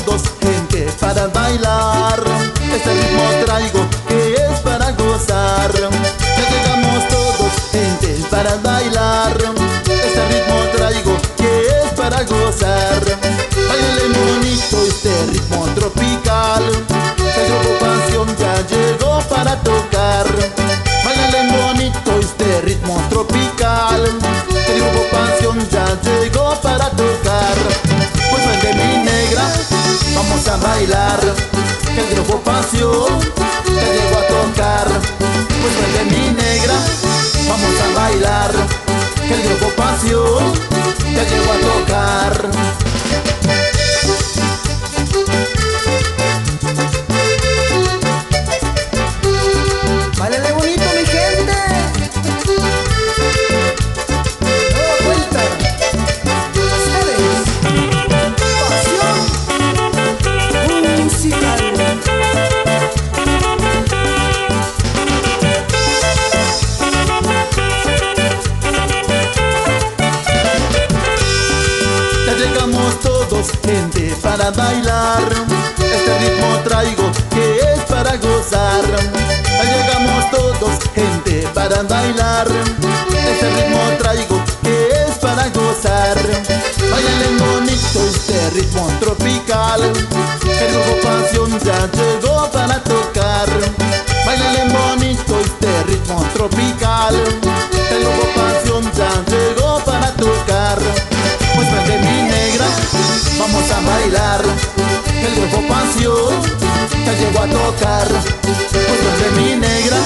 todos gente para bailar. Este ritmo traigo que es para gozar. Ya llegamos todos gente para bailar. Este ritmo traigo que es para gozar. Báilale bonito este ritmo tropical. El grupo Pasión ya llegó para tocar. Báilale bonito este ritmo tropical. El grupo Pasión ya llegó para tocar. Pues vente mi negra, vamos a bailar. El grupo Pasión ya llegó a tocar. Pues vente mi negra, vamos a bailar. El grupo Pasión ya llegó a tocar. Báilale bonito, mi gente. Nueva vuelta. Ustedes. Pasión musical. Ya llegamos todos gente para bailar. Este ritmo traigo que es para gozar. Ya llegamos todos gente para bailar. Este ritmo traigo que es para gozar. Báilale bonito este ritmo tropical. El grupo Pasión ya llegó para tocar. Báilale bonito este ritmo tropical. El grupo Pasión ya llegó para tocar. Pues vente mi negra, vamos a bailar. El grupo Pasión ya llegó a tocar. Pues vente mi negra,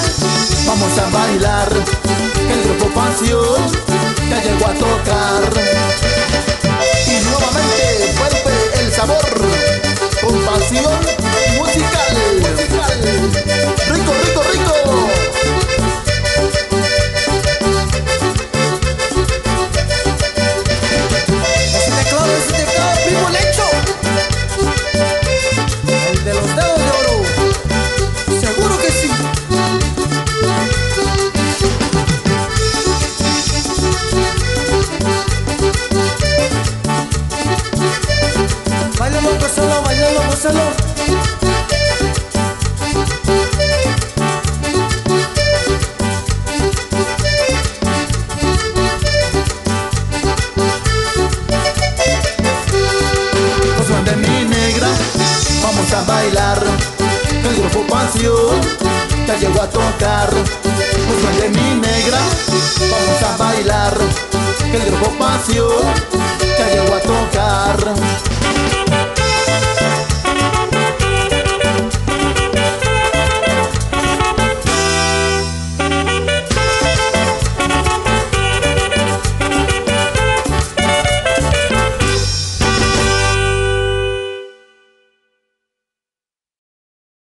vamos a bailar. El grupo Pasión ya llegó a tocar. Y nuevamente vuelve el sabor con Pasión musical. Rico, rico, rico. Ese teclado, primo Lecho. El de los dedos de oro. Seguro que sí. Bailalo, gózalo, bailalo, gózalo. Pues vente mi negra, vamos a bailar. El grupo Pasión ya llegó a tocar. Pues vente mi negra, vamos a bailar. El grupo Pasión ya llegó a tocar.